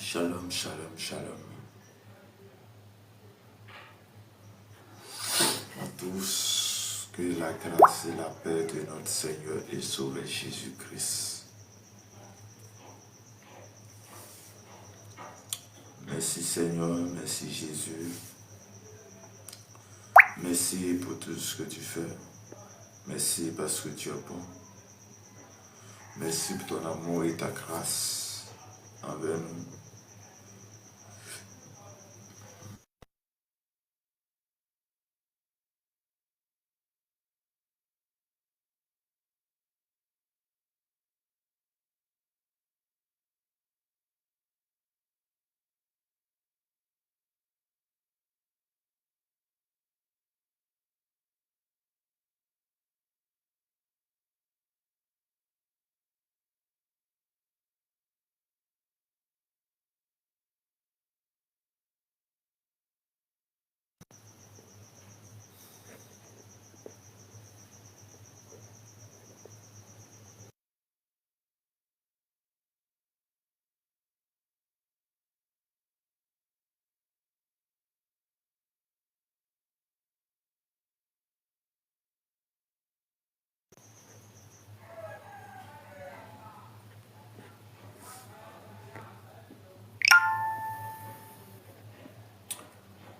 Shalom, shalom, shalom. À tous, que la grâce et la paix de notre Seigneur et Sauveur Jésus-Christ. Merci Seigneur, merci Jésus. Merci pour tout ce que tu fais. Merci parce que tu es bon. Merci pour ton amour et ta grâce envers nous.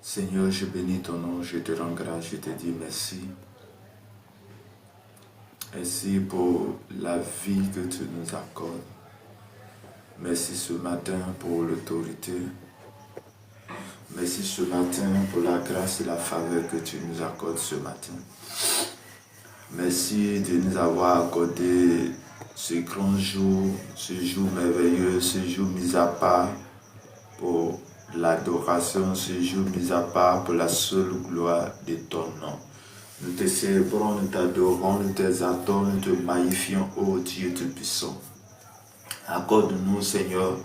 Seigneur, je bénis ton nom, je te rends grâce, je te dis merci. Merci pour la vie que tu nous accordes. Merci ce matin pour l'autorité. Merci ce matin pour la grâce et la faveur que tu nous accordes ce matin. Merci de nous avoir accordé ce grand jour, ce jour merveilleux, ce jour mis à part pour l'adoration, ce jour mis à part pour la seule gloire de ton nom. Nous te célébrons, nous t'adorons, nous t'exaltons, nous te magnifions, ô Dieu Tout-Puissant. Accorde-nous, Seigneur,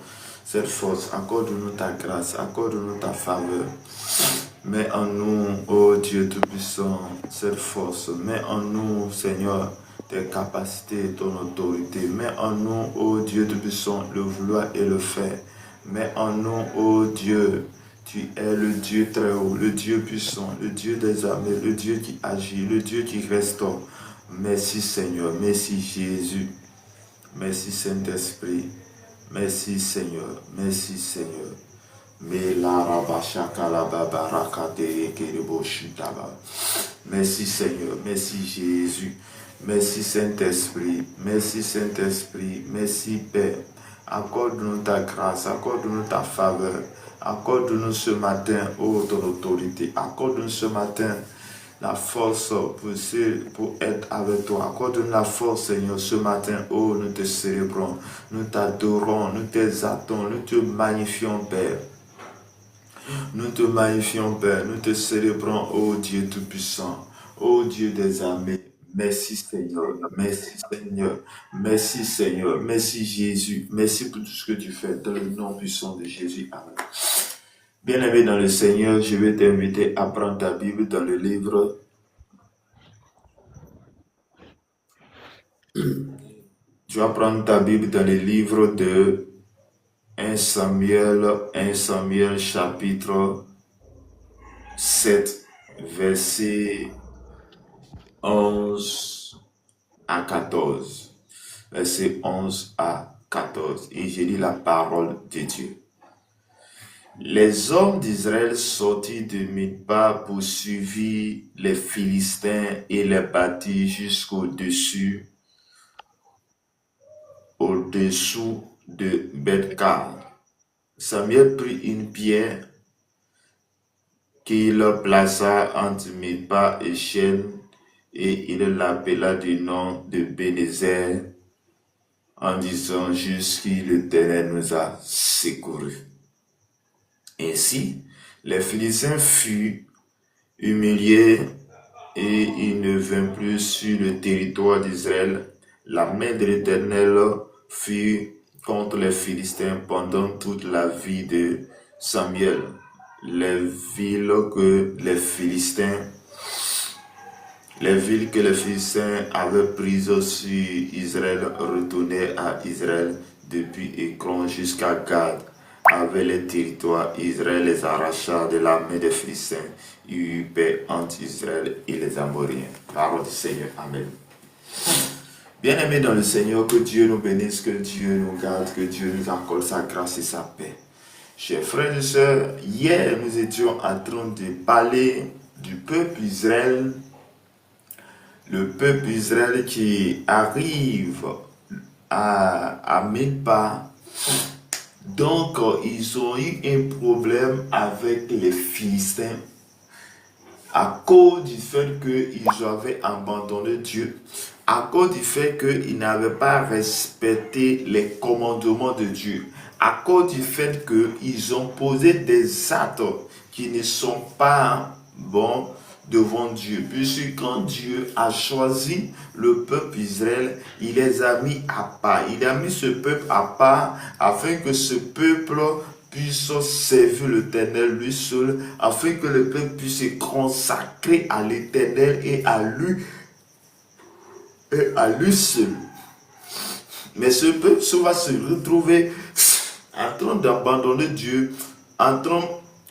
cette force, accorde-nous ta grâce, accorde-nous ta faveur. Mets en nous, ô Dieu Tout-Puissant, cette force. Mets en nous, Seigneur, tes capacités, ton autorité. Mets en nous, ô Dieu Tout-Puissant, le vouloir et le faire. Mets en nous, ô Dieu, tu es le Dieu très haut, le Dieu puissant, le Dieu des armées, le Dieu qui agit, le Dieu qui restaure. Merci Seigneur, merci Jésus, merci Saint-Esprit, merci Seigneur, merci Seigneur. Merci Seigneur, merci Jésus, merci Saint-Esprit, merci Saint-Esprit, merci Père. Accorde-nous ta grâce, accorde-nous ta faveur, accorde-nous ce matin, ô ton autorité, accorde-nous ce matin la force pour être avec toi. Accorde-nous la force, Seigneur, ce matin, ô nous te célébrons, nous t'adorons, nous t'exaltons, nous te magnifions, Père. Nous te magnifions, Père, nous te célébrons, ô Dieu Tout-Puissant, ô Dieu des armées. Merci Seigneur, merci Seigneur, merci Seigneur, merci Jésus, merci pour tout ce que tu fais dans le nom puissant de Jésus. Amen. Bien-aimé dans le Seigneur, je vais t'inviter à prendre ta Bible dans le livre. Tu vas prendre ta Bible dans le livre de 1 Samuel chapitre 7, verset 11 à 14. Verset 11 à 14. Et je lis la parole de Dieu. Les hommes d'Israël sortis de Mithpa poursuivirent les Philistins et les battirent jusqu'au-dessous de Beth-Kar. Samuel prit une pierre qu'il plaça entre Mithpa et Shen, et il l'appela du nom de Bénézer, en disant: jusqu'il l'Éternel nous a secourus. Ainsi, les Philistins furent humiliés et ils ne vinrent plus sur le territoire d'Israël. La main de l'Éternel fut contre les Philistins pendant toute la vie de Samuel. Les villes que les Philistins avaient prises sur Israël retournaient à Israël depuis Écron jusqu'à Gad, avec les territoires, Israël les arracha de la main des Philistins. Il y eut paix entre Israël et les Amoriens. Parole du Seigneur. Amen. Bien-aimés dans le Seigneur, que Dieu nous bénisse, que Dieu nous garde, que Dieu nous accorde sa grâce et sa paix. Chers frères et sœurs, hier nous étions en train de parler du peuple Israël, le peuple Israël qui arrive à Milpa. Donc ils ont eu un problème avec les Philistins à cause du fait qu'ils avaient abandonné Dieu, à cause du fait qu'ils n'avaient pas respecté les commandements de Dieu, à cause du fait qu'ils ont posé des actes qui ne sont pas bons devant Dieu. Puisque quand Dieu a choisi le peuple Israël, il les a mis à part. Il a mis ce peuple à part afin que ce peuple puisse servir l'Éternel lui seul, afin que le peuple puisse se consacrer à l'Éternel et à lui seul. Mais ce peuple va se retrouver en train d'abandonner Dieu, en train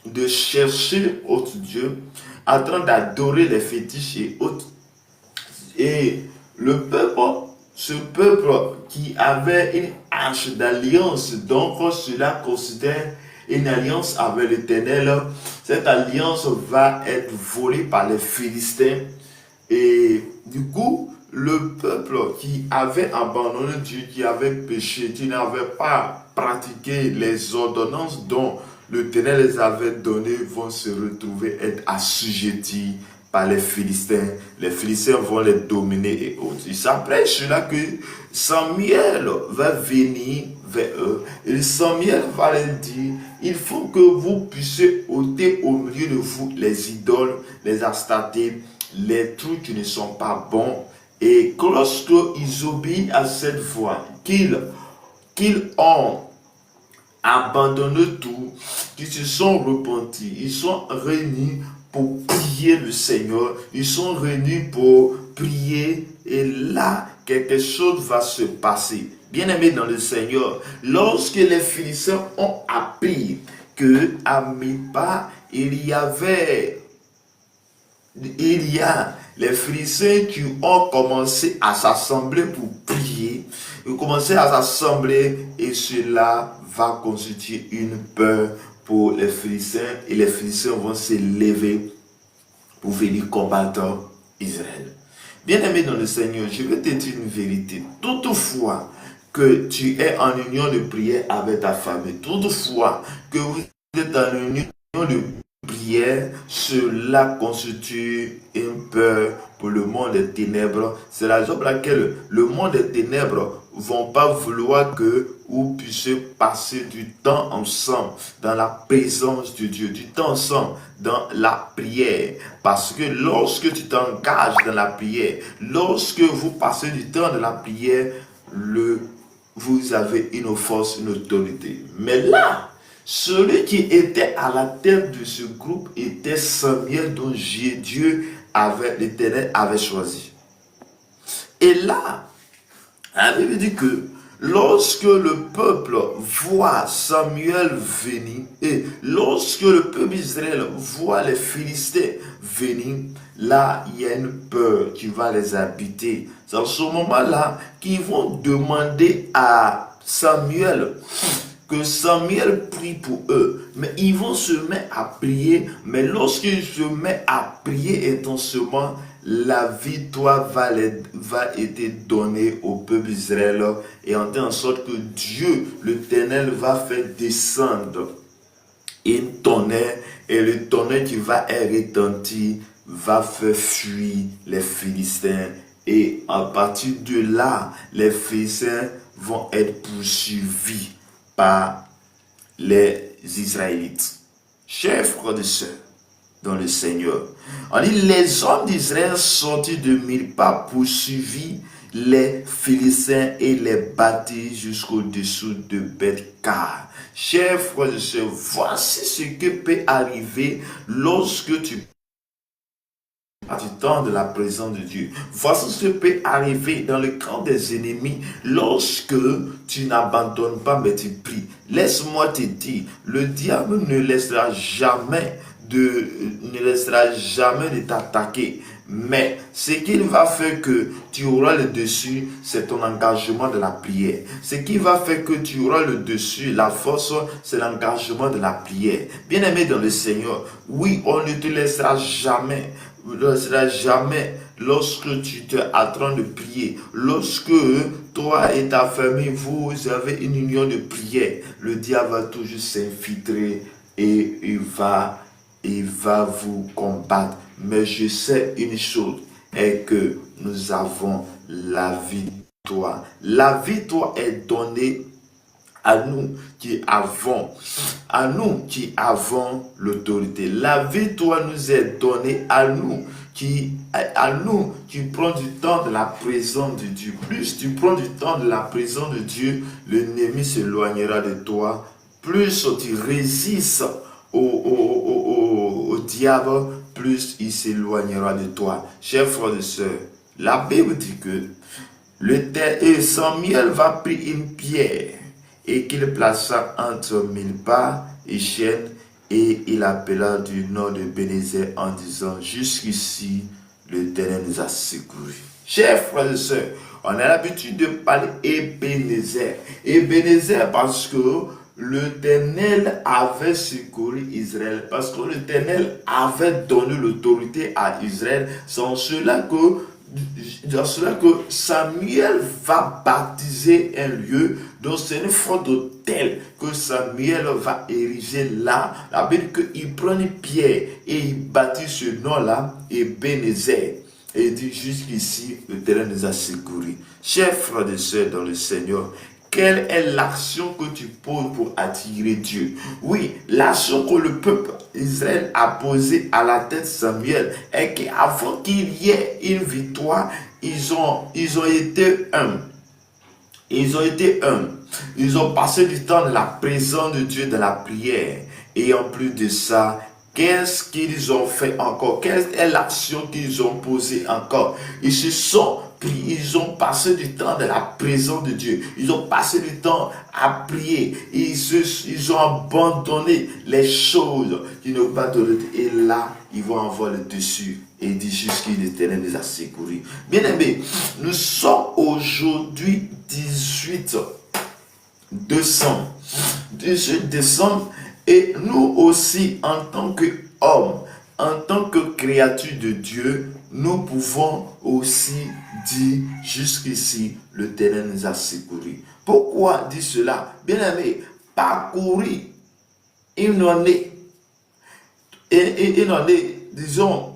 de chercher autre Dieu, en train d'adorer les fétiches et autres. Et le peuple, ce peuple qui avait une arche d'alliance, donc cela considère une alliance avec l'Éternel, cette alliance va être volée par les Philistins. Et du coup, le peuple qui avait abandonné Dieu, qui avait péché, qui n'avait pas pratiqué les ordonnances dont l'Éternel les avait données, vont se retrouver être assujettis par les Philistins. Les Philistins vont les dominer et autres. C'est après cela que Samuel va venir vers eux. Et Samuel va leur dire, il faut que vous puissiez ôter au milieu de vous les idoles, les astatées, les trucs qui ne sont pas bons. Et lorsqu'ils obéissent à cette voix, qu'ils ont abandonné tout, qu'ils se sont repentis, ils sont réunis pour prier le Seigneur, ils sont réunis pour prier et là, quelque chose va se passer. Bien-aimés dans le Seigneur, lorsque les Philistins ont appris qu'à Milpa, il y a les Philistins qui ont commencé à s'assembler pour prier, ils ont commencé à s'assembler et cela va constituer une peur pour les Philistins et les Philistins vont se lever pour venir combattre Israël. Bien-aimé dans le Seigneur, je vais te dire une vérité. Toutefois que tu es en union de prière avec ta famille, toutefois que vous êtes en union de prière, cela constitue une peur pour le monde des ténèbres. C'est la raison pour laquelle le monde des ténèbres ne vont pas vouloir que vous puissiez passer du temps ensemble dans la présence de Dieu, du temps ensemble dans la prière. Parce que lorsque tu t'engages dans la prière, lorsque vous passez du temps dans la prière, vous avez une force, une autorité. Mais là, celui qui était à la tête de ce groupe était Samuel, dont l'Éternel avait choisi. Et là, la Bible dit que lorsque le peuple voit Samuel venir, et lorsque le peuple d'Israël voit les Philistins venir, là, il y a une peur qui va les habiter. C'est en ce moment-là qu'ils vont demander à Samuel que Samuel prie pour eux. Mais ils vont se mettre à prier. Mais lorsqu'ils se mettent à prier intensément, la victoire va être donnée au peuple d'Israël. Et en sorte que Dieu, l'Éternel, va faire descendre une tonnerre. Et le tonnerre qui va être retenti va faire fuir les Philistins. Et à partir de là, les Philistins vont être poursuivis par les Israélites. Chers frères et sœurs dans le Seigneur, on dit les hommes d'Israël sortis de Milpa poursuivis les Philistins et les battirent jusqu'au-dessous de Beth-Kar. Chers frères et sœurs, voici ce qui peut arriver lorsque tu du temps de la présence de Dieu. Voici ce qui peut arriver dans le camp des ennemis lorsque tu n'abandonnes pas mais tu pries. laisse-moi te dire, le diable ne laissera jamais de t'attaquer. Mais ce qu'il va faire que tu auras le dessus, c'est ton engagement de la prière. Ce qui va faire que tu auras le dessus, la force, c'est l'engagement de la prière. Bien-aimé dans le Seigneur, oui, on ne te laissera jamais. Lorsque tu es en train de prier, lorsque toi et ta famille, vous avez une union de prière, le diable va toujours s'infiltrer et il va vous combattre. Mais je sais une chose, est que nous avons la victoire. La victoire est donnée à nous qui avons l'autorité. La victoire nous est donnée à nous qui prend du temps de la présence de Dieu. Plus tu prends du temps de la présence de Dieu, l'ennemi s'éloignera de toi. Plus tu résistes au diable, plus il s'éloignera de toi. Chers frères et sœurs, la Bible dit que Samuel va prendre une pierre et qu'il plaça entre Milpa et Chêne, et il appela du nom de Bénézer en disant, jusqu'ici, l'Éternel nous a secourus. Chers frères et sœurs, on a l'habitude de parler Ebenezer. Ebenezer parce que l'Éternel avait secouru Israël, parce que l'Éternel avait donné l'autorité à Israël. C'est en cela que Samuel va baptiser un lieu, donc c'est une forme d'autel que Samuel va ériger là. La Bible qu'il prend une pierre et il bâtit ce nom-là, Ebenezer. Et il dit jusqu'ici, l'Éternel nous a secourus. Chers frères et sœurs dans le Seigneur, quelle est l'action que tu poses pour attirer Dieu? Oui, l'action que le peuple Israël a posée à la tête de Samuel est qu'avant qu'il y ait une victoire, ils ont été humbles. Ils ont été humbles. Ils ont passé du temps dans la présence de Dieu, dans la prière. Et en plus de ça, qu'est-ce qu'ils ont fait encore? Quelle est l'action qu'ils ont posée encore? Ils se sont pris, ils ont passé du temps dans la présence de Dieu. Ils ont passé du temps à prier. Ils ont abandonné les choses qui n'ont pas de l'autre. Et là, ils vont avoir le dessus. Et dit jusqu'il l'Éternel les a secourus. Bien aimé, nous sommes aujourd'hui 18 décembre. 18 décembre. Et nous aussi, en tant qu'hommes, en tant que créatures de Dieu, nous pouvons aussi dire jusqu'ici, l'Éternel nous a secourus. Pourquoi dire cela? Bien aimé, parcourir une année, disons,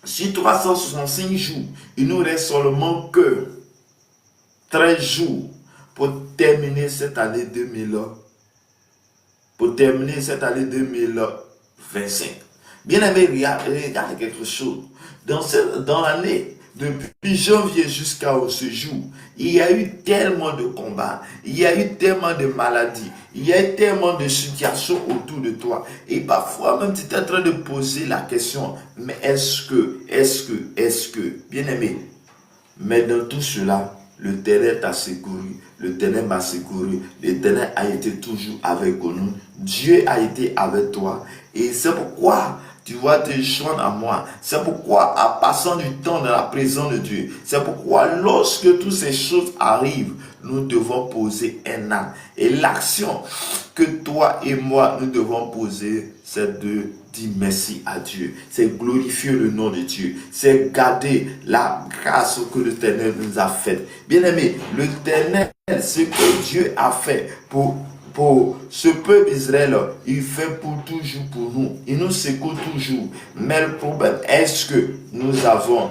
sur 365 jours, il nous reste seulement que 13 jours pour terminer cette année 2000. Pour terminer cette année 2025. Bien aimé, regarde quelque chose. Dans l'année, depuis janvier jusqu'à ce jour, il y a eu tellement de combats, il y a eu tellement de maladies, il y a eu tellement de situations autour de toi. Et parfois même tu es en train de poser la question, mais est-ce que, bien aimé, mais dans tout cela, l'Éternel t'a secouru, l'Éternel m'a secouru, l'Éternel a été toujours avec nous, Dieu a été avec toi. Et c'est pourquoi tu vas te joindre à moi. C'est pourquoi, en passant du temps dans la présence de Dieu, c'est pourquoi lorsque toutes ces choses arrivent, nous devons poser un acte. Et l'action que toi et moi, nous devons poser, c'est de dire merci à Dieu. C'est glorifier le nom de Dieu. C'est garder la grâce que l'Éternel nous a faite. Bien aimé, l'Éternel, ce que Dieu a fait pour ce peuple Israël, il fait pour toujours pour nous. Il nous secoue toujours. Mais le problème, est-ce que nous avons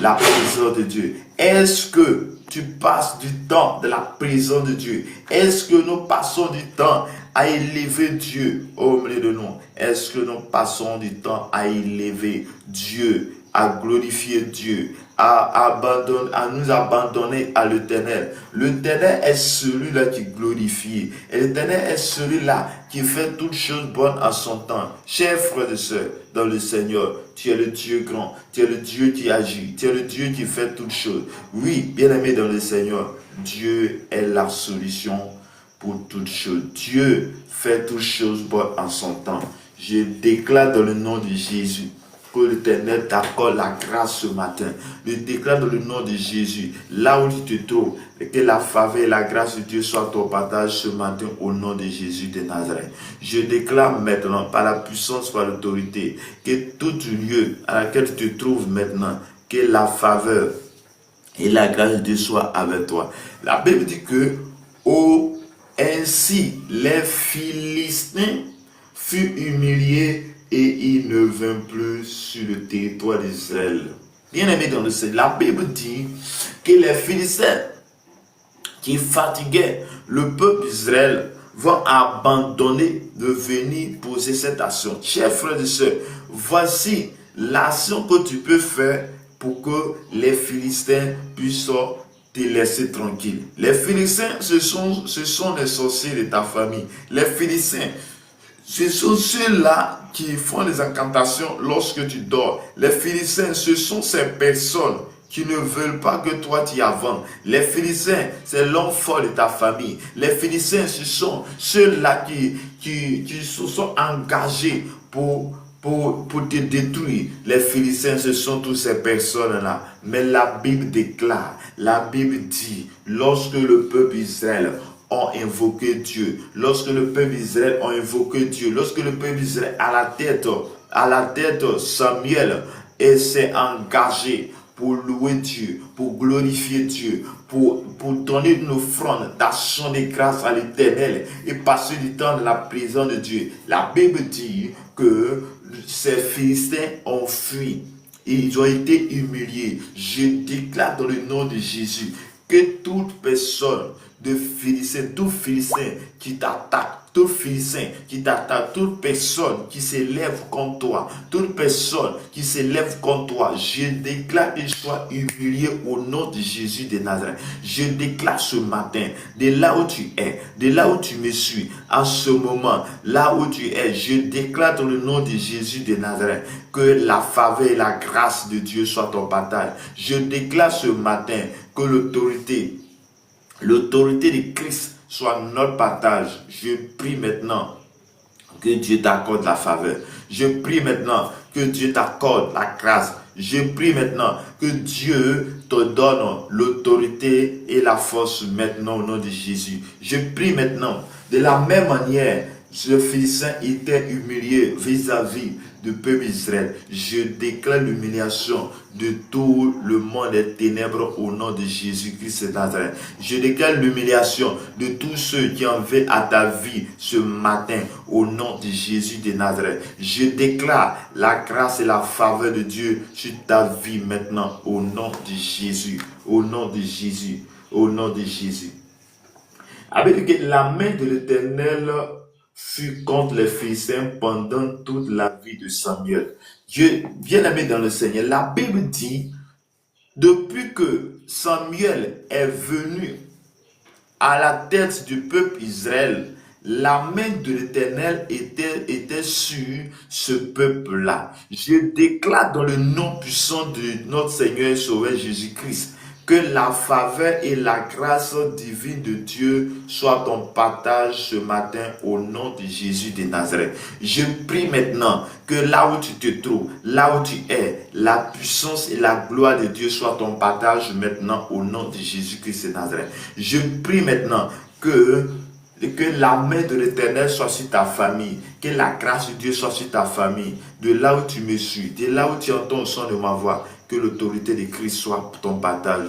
la présence de Dieu? Est-ce que tu passes du temps de la présence de Dieu? Est-ce que nous passons du temps à élever Dieu au milieu de nous? Est-ce que nous passons du temps à élever Dieu, à glorifier Dieu, à nous abandonner à l'Éternel? L'Éternel est celui-là qui glorifie. Et l'Éternel est celui-là qui fait toutes choses bonnes à son temps. Chers frères et sœurs, dans le Seigneur, tu es le Dieu grand, tu es le Dieu qui agit, tu es le Dieu qui fait toutes choses. Oui, bien-aimé dans le Seigneur, Dieu est la solution pour toutes choses. Dieu fait toutes choses bonnes en son temps. Je déclare dans le nom de Jésus que l'Éternel t'accorde la grâce ce matin. Je déclare dans le nom de Jésus, là où tu te trouves, que la faveur et la grâce de Dieu soient ton partage ce matin au nom de Jésus de Nazareth. Je déclare maintenant, par la puissance, par l'autorité, que tout lieu à laquelle tu te trouves maintenant, que la faveur et la grâce de Dieu soient avec toi. La Bible dit que, ainsi les Philistins furent humiliés et il ne vint plus sur le territoire d'Israël. Bien-aimé dans le Seigneur, la Bible dit que les Philistins qui fatiguaient le peuple d'Israël vont abandonner de venir poser cette action. Chers frères et sœurs, voici l'action que tu peux faire pour que les Philistins puissent te laisser tranquille. Les Philistins, ce sont les sorciers de ta famille. Les Philistins, ce sont ceux-là qui font les incantations lorsque tu dors. Les Philistins, ce sont ces personnes qui ne veulent pas que toi tu avances. Les Philistins, c'est l'homme fort de ta famille. Les Philistins, ce sont ceux-là qui se sont engagés pour te détruire. Les Philistins, ce sont toutes ces personnes-là. Mais la Bible déclare, la Bible dit, lorsque le peuple Israël ont invoqué Dieu, lorsque le peuple Israël ont invoqué Dieu, lorsque le peuple Israël à la tête Samuel s'est engagé pour louer Dieu, pour glorifier Dieu, pour donner une offrande d'action de grâce à l'Éternel et passer du temps dans la présence de Dieu. La Bible dit que ces Philistins ont fui. Ils ont été humiliés. Je déclare dans le nom de Jésus que toute personne de Philistins, tout Philistin qui t'attaque, tout Philistin qui t'attaque, toute personne qui s'élève contre toi, toute personne qui s'élève contre toi, je déclare qu'il soit humilié au nom de Jésus de Nazareth. Je déclare ce matin, de là où tu es, de là où tu me suis, en ce moment, là où tu es, je déclare dans le nom de Jésus de Nazareth que la faveur et la grâce de Dieu soient ton partage. Je déclare ce matin que l'autorité de Christ soit notre partage. Je prie maintenant que Dieu t'accorde la faveur. Je prie maintenant que Dieu t'accorde la grâce. Je prie maintenant que Dieu te donne l'autorité et la force maintenant au nom de Jésus. Je prie maintenant de la même manière. Ce Philistin était humilié vis-à-vis du peuple Israël. Je déclare l'humiliation de tout le monde des ténèbres au nom de Jésus-Christ de Nazareth. Je déclare l'humiliation de tous ceux qui en veulent à ta vie ce matin au nom de Jésus de Nazareth. Je déclare la grâce et la faveur de Dieu sur ta vie maintenant au nom de Jésus. Au nom de Jésus. Au nom de Jésus. Avec que la main de l'Éternel fut contre les Philistins pendant toute la vie de Samuel. Dieu, bien-aimé dans le Seigneur, la Bible dit, depuis que Samuel est venu à la tête du peuple Israël, la main de l'Éternel était sur ce peuple-là. Je déclare dans le nom puissant de notre Seigneur et Sauveur Jésus-Christ que la faveur et la grâce divine de Dieu soient ton partage ce matin au nom de Jésus de Nazareth. Je prie maintenant que là où tu te trouves, là où tu es, la puissance et la gloire de Dieu soient ton partage maintenant au nom de Jésus-Christ de Nazareth. Je prie maintenant que la main de l'Éternel soit sur ta famille, que la grâce de Dieu soit sur ta famille, de là où tu me suis, de là où tu entends le son de ma voix, que l'autorité de Christ soit ton partage.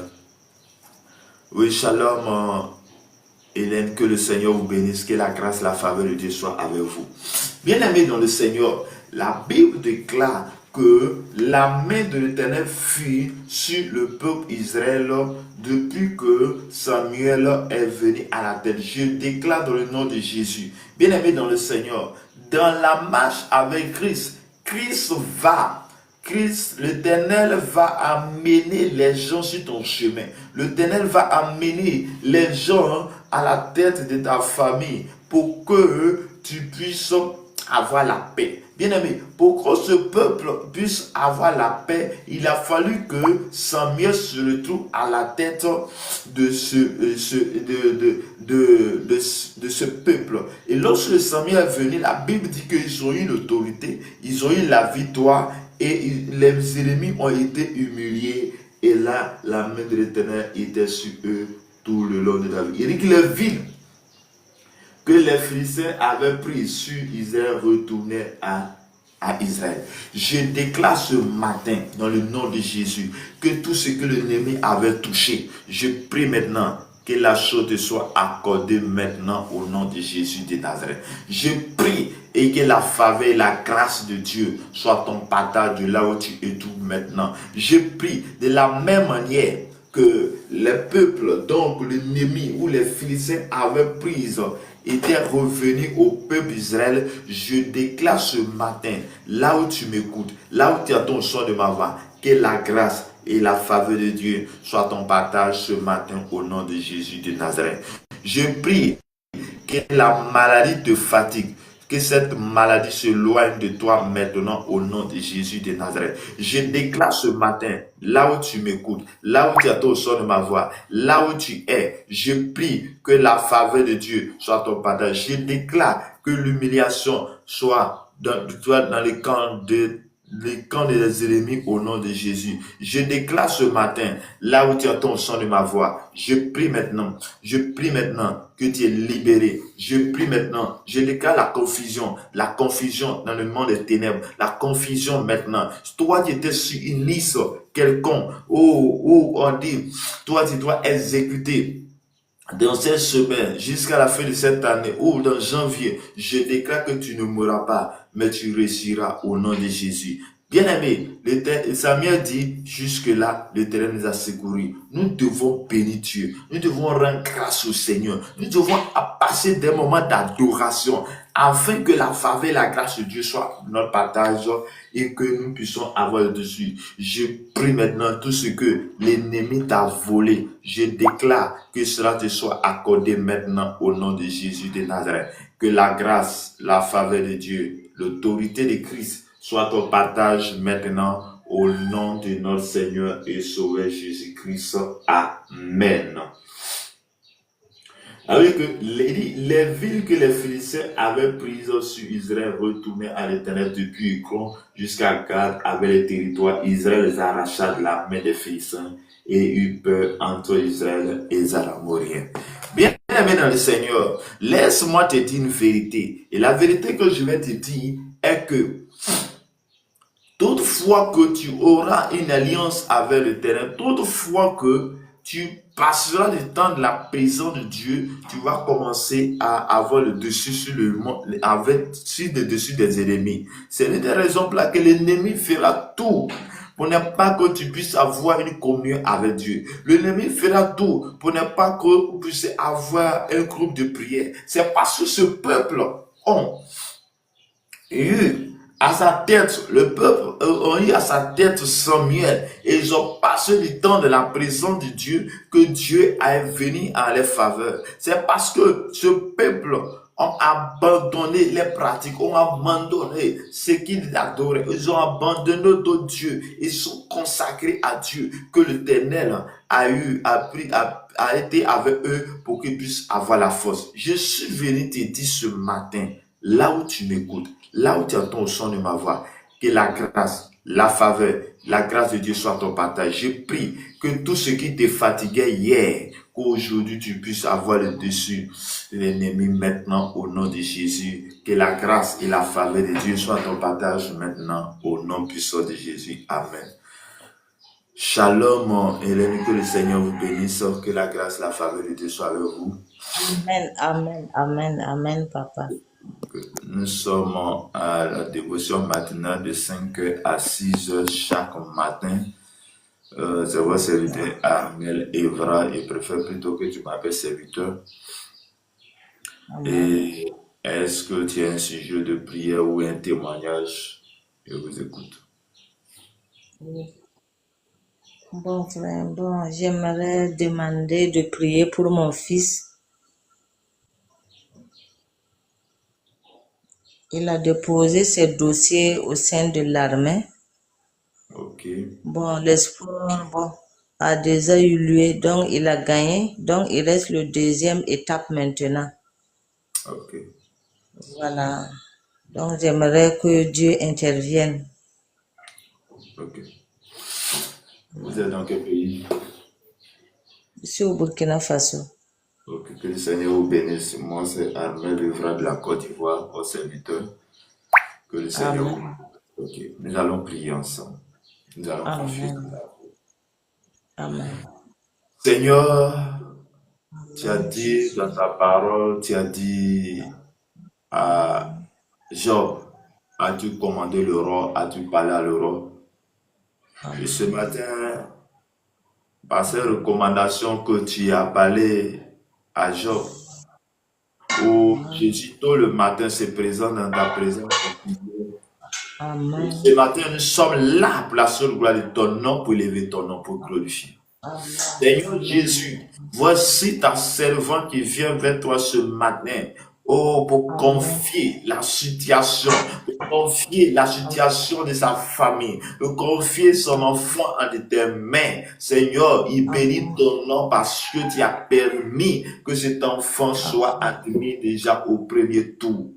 Oui, shalom, Hélène, que le Seigneur vous bénisse, que la grâce, la faveur de Dieu soit avec vous. Bien-aimés dans le Seigneur, la Bible déclare que la main de l'Éternel fut sur le peuple Israël depuis que Samuel est venu à la tête. Je déclare dans le nom de Jésus, bien-aimés dans le Seigneur, dans la marche avec Christ, l'Éternel va amener les gens sur ton chemin. L'Éternel va amener les gens à la tête de ta famille pour que tu puisses avoir la paix. Bien-aimé, pour que ce peuple puisse avoir la paix, il a fallu que Samuel se retrouve à la tête de ce peuple. Et lorsque Samuel est venu, la Bible dit qu'ils ont eu l'autorité, ils ont eu la victoire et les ennemis ont été humiliés. Et là, la main de l'Éternel était sur eux tout le long de la vie. Il dit que les villes que les Philistins avaient pris sur Israël retournaient à Israël. Je déclare ce matin, dans le nom de Jésus, que tout ce que l'ennemi avait touché, je prie maintenant que la chose te soit accordée maintenant au nom de Jésus de Nazareth. Je prie et que la faveur et la grâce de Dieu soient ton partage de là où tu es tout maintenant. Je prie de la même manière que les peuples, donc l'ennemi ou les Philistins avaient pris était revenu au peuple d'Israël, je déclare ce matin, là où tu m'écoutes, là où tu entends le son de ma voix, que la grâce et la faveur de Dieu soient ton partage ce matin au nom de Jésus de Nazareth. Je prie que la maladie te fatigue, que cette maladie se loigne de toi maintenant au nom de Jésus de Nazareth. Je déclare ce matin, là où tu m'écoutes, là où tu attends le son de ma voix, là où tu es, je prie que la faveur de Dieu soit ton partage. Je déclare que l'humiliation soit dans les camps des ennemis au nom de Jésus. Je déclare ce matin, là où tu entends le son de ma voix, je prie maintenant que tu es libéré. Je prie maintenant, je déclare la confusion dans le monde des ténèbres, la confusion maintenant. Toi, tu étais sur une liste quelconque où on dit, toi, tu dois exécuter dans cette semaine, jusqu'à la fin de cette année, ou dans janvier, je déclare que tu ne mourras pas, mais tu réussiras au nom de Jésus. Bien-aimé, Samuel dit, jusque-là, l'Éternel nous a secourus. Nous devons bénir Dieu. Nous devons rendre grâce au Seigneur. Nous devons passer des moments d'adoration afin que la faveur et la grâce de Dieu soient notre partage et que nous puissions avoir le dessus. Je prie maintenant tout ce que l'ennemi t'a volé. Je déclare que cela te soit accordé maintenant au nom de Jésus de Nazareth. Que la grâce, la faveur de Dieu, l'autorité de Christ soit ton partage maintenant au nom de notre Seigneur et Sauveur Jésus-Christ. Amen. Avec les villes que les Philistins avaient prises sur Israël retournaient à l'Éternel depuis Écron jusqu'à Gad avec les territoires. Israël les arracha de la main des Philistins et eut peur entre Israël et les Amoriens. Bien aimé dans le Seigneur, laisse-moi te dire une vérité. Et la vérité que je vais te dire est que toutefois que tu auras une alliance avec l'Éternel, toutefois que tu passeras le temps de la présence de Dieu, tu vas commencer à avoir le dessus sur le monde, sur le dessus des ennemis. C'est l'une des raisons pour laquelle l'ennemi fera tout pour ne pas que tu puisses avoir une communion avec Dieu. L'ennemi fera tout pour ne pas que vous puissiez avoir un groupe de prière. C'est parce que ce peuple ont eu à sa tête, le peuple a eu à sa tête Samuel et ils ont passé du temps de la présence de Dieu que Dieu est venu à leur faveur. C'est parce que ce peuple ont abandonné les pratiques, ont abandonné ce qu'ils adoraient. Ils ont abandonné d'autres dieux. Ils sont consacrés à Dieu que l'Éternel a été avec eux pour qu'ils puissent avoir la force. Je suis venu te dire ce matin, là où tu m'écoutes, là où tu entends le son de ma voix, que la grâce, la faveur, la grâce de Dieu soit ton partage. Je prie que tout ce qui te fatiguait hier, qu'aujourd'hui tu puisses avoir le dessus de l'ennemi maintenant au nom de Jésus. Que la grâce et la faveur de Dieu soient ton partage maintenant au nom puissant de Jésus. Amen. Shalom, Hélène, que le Seigneur vous bénisse, que la grâce, la faveur de Dieu soit avec vous. Amen, amen, amen, amen, papa. Nous sommes à la dévotion matinale de 5 à 6 heures chaque matin. C'est votre serviteur Armel Evra et préfère plutôt que tu m'appelles serviteur. Amen. Et est-ce que tu as un sujet de prière ou un témoignage? Je vous écoute. Oui. Bon, frère, j'aimerais demander de prier pour mon fils. Il a déposé ses dossiers au sein de l'armée. Ok. Bon, l'espoir, a déjà eu lieu, donc il a gagné. Donc, il reste le deuxième étape maintenant. Ok. Voilà. Donc, j'aimerais que Dieu intervienne. Ok. Vous êtes dans quel pays? Je suis au Burkina Faso. Ok. Que le Seigneur vous bénisse. Moi, c'est Armel Rivera de la Côte d'Ivoire, au serviteur. Que le Seigneur vous Amen. bénisse. Ok. Nous allons prier ensemble. Nous allons confier. Amen. Amen. Seigneur, tu as Amen, dit dans Jésus. ta parole, tu as dit à Job, as-tu commandé le roi, as-tu parlé à le roi? Et ce Amen. matin, par ces recommandations que tu as parlé à Job, où Amen. Jésus, tôt le matin, se présente dans ta présence. Et Amen. ce matin, nous sommes là pour la seule gloire de ton nom, pour élever ton nom, pour glorifier. Amen. Seigneur Amen. Jésus, voici ta servante qui vient vers toi ce matin. Oh, pour Amen. confier la situation, pour confier la situation de sa famille, pour confier son enfant en tes mains. Seigneur, il bénit ton nom parce que tu as permis que cet enfant soit admis déjà au premier tour.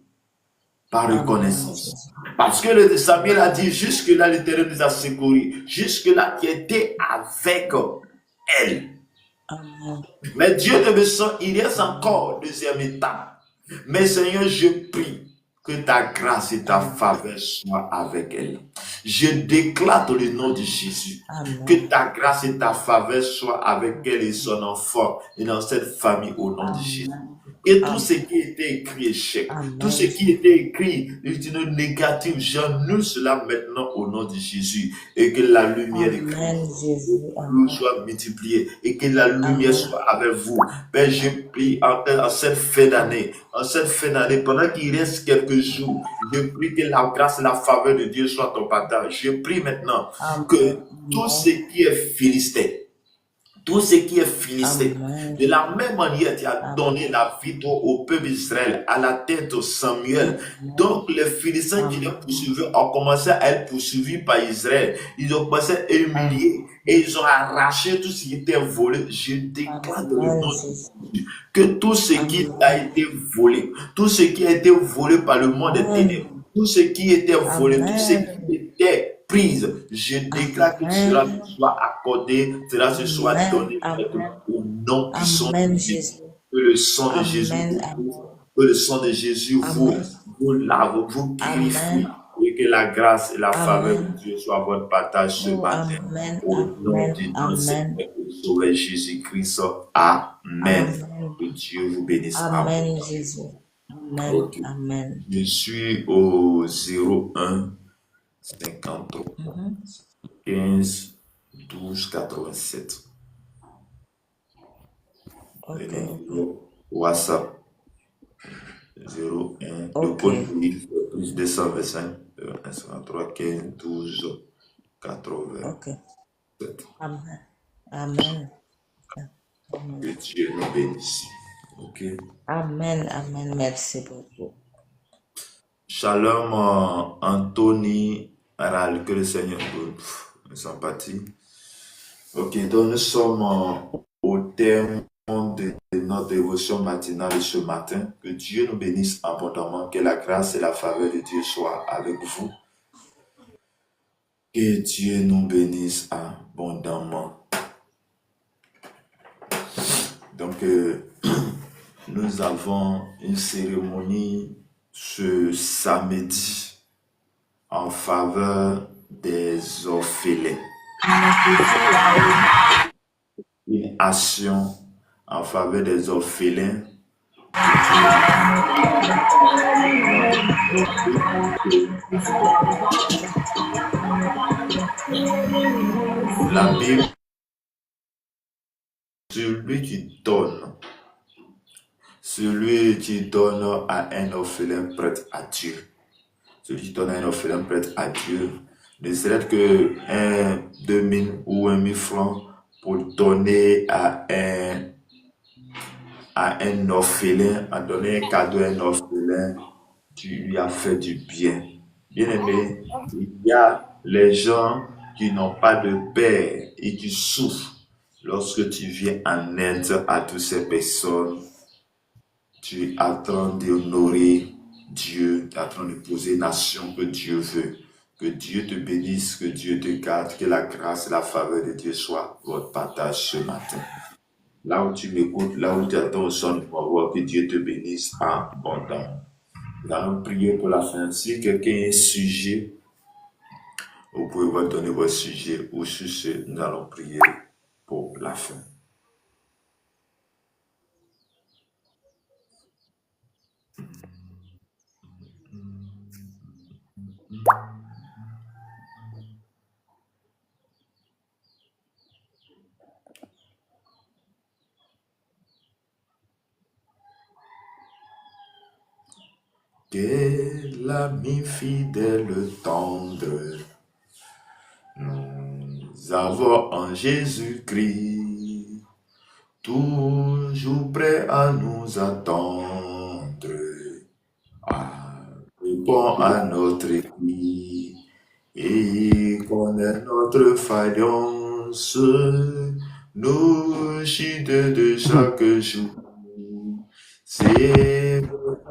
Par Amen. reconnaissance. Parce que le Samuel a dit, jusque-là, l'Éternel nous a secourus. Jusque-là, tu étais avec elle. Amen. Mais Dieu ne me sent, il reste encore deuxième étape. Mais Seigneur, je prie que ta grâce et ta faveur soient avec elle. Je déclare dans le nom de Jésus Amen. que ta grâce et ta faveur soient avec elle et son enfant et dans cette famille au nom de Jésus. Et tout ce qui était écrit échec, tout ce qui était écrit une négative, j'annule cela maintenant au nom de Jésus. Et que la lumière de Christ soit multipliée et que la lumière soit avec vous. Père, je prie en cette fin d'année, pendant qu'il reste quelques jours, je prie que la grâce et la faveur de Dieu soient ton partage. Je prie maintenant que tout ce qui est philistin, tout ce qui est philistin, de la même manière, tu as donné la victoire au peuple d'Israël, à la tête de Samuel. Donc, les Philistins qui les poursuivaient ont commencé à être poursuivis par Israël. Ils ont commencé à humilier et ils ont arraché tout ce qui était volé. Je déclare dans le nom de Jésus que tout ce qui a été volé, tout ce qui a été volé par le monde des ténèbres, tout ce qui était volé, tout ce qui était prise, je déclare que cela te soit accordé, cela se soit donné au nom puissant de Jésus. Que le sang de Jésus que le sang de Jésus vous lave, vous purifie, et que la grâce et la faveur de Dieu soient votre partage ce matin. Au nom du Seigneur et Sauveur Jésus-Christ. Amen. Que Dieu vous bénisse. Amen, Jésus. Amen. Okay. Amen. Je suis au 01 53 15 12 87. Okay. WhatsApp 01 de code plus 225 53 15 12 87. Okay. Amen. Amen. Que Dieu nous bénisse. Ok. Amen. Amen. Merci beaucoup. Shalom Anthony Aral, que le Seigneur nous sympathie. Ok, donc nous sommes au terme de notre dévotion matinale ce matin. Que Dieu nous bénisse abondamment, que la grâce et la faveur de Dieu soient avec vous. Que Dieu nous bénisse abondamment. Donc, nous avons une cérémonie ce samedi en faveur des orphelins. Une action en faveur des orphelins. La Bible, celui qui donne à un orphelin prête à Dieu. Celui qui donne à un orphelin prête à Dieu. Ne serait-ce que 2000 ou 1000 francs pour donner à un orphelin, à donner un cadeau à un orphelin. tu lui as fait du bien. Bien-aimé, il y a les gens qui n'ont pas de père et qui souffrent. Lorsque tu viens en aide à toutes ces personnes, tu es en train d'honorer Dieu, tu es en train de poser nation que Dieu veut. Que Dieu te bénisse, que Dieu te garde, que la grâce et la faveur de Dieu soient votre partage ce matin. Là où tu m'écoutes, là où tu attends au son de ma voix, que Dieu te bénisse abondamment. Nous allons prier pour la fin. Si quelqu'un a un sujet, vous pouvez vous donner votre sujet ou sur ce, nous allons prier pour la fin. Quel ami fidèle tendre nous avons en Jésus-Christ, toujours prêt à nous attendre, répond à notre cri et connaît notre faillance, nos chutes de chaque jour, c'est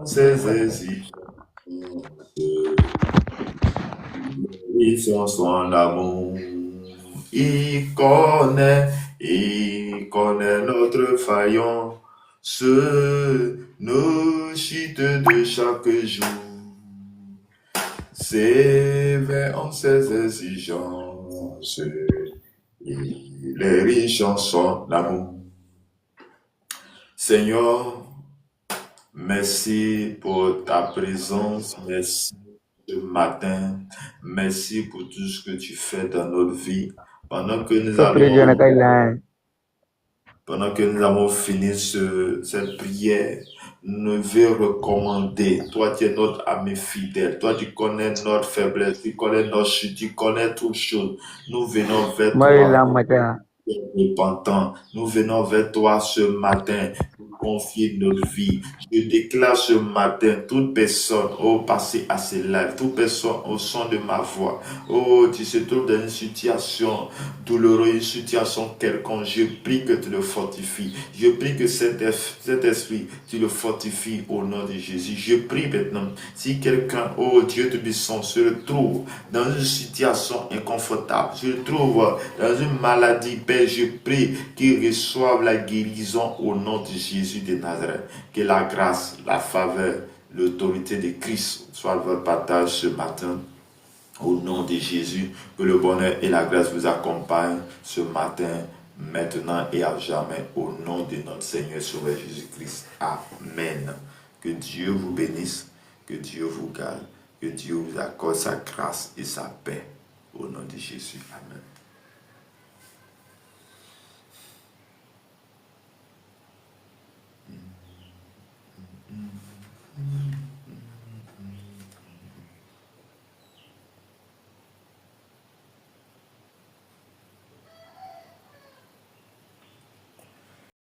ses exigences. Ils sont son amour, il connaît notre faillance, nos chutes de chaque jour. C'est vers ses exigences, il est riche en son amour. Seigneur, merci pour ta présence, merci ce matin. Merci pour tout ce que tu fais dans notre vie. Pendant que nous avons fini cette prière, nous veux recommander. Toi, tu es notre ami fidèle. Toi, tu connais notre faiblesse, tu connais nos chutes, tu connais toutes choses. Nous venons vers toi. Repentant. Nous venons vers toi ce matin pour confier notre vie. Je déclare ce matin, toute personne, passé à ces lives, toute personne au son de ma voix, tu se trouves dans une situation douloureuse, une situation quelconque, je prie que tu le fortifies. Je prie que cet esprit, tu le fortifies au nom de Jésus. Je prie maintenant, si quelqu'un, Dieu te puissant, se retrouve dans une situation inconfortable, se trouve dans une maladie, Père, je prie qu'il reçoive la guérison au nom de Jésus de Nazareth. Que la grâce, la faveur, l'autorité de Christ soit votre partage ce matin. Au nom de Jésus, que le bonheur et la grâce vous accompagnent ce matin, maintenant et à jamais. Au nom de notre Seigneur Sauveur Jésus-Christ. Amen. Que Dieu vous bénisse, que Dieu vous garde, que Dieu vous accorde sa grâce et sa paix. Au nom de Jésus. Amen.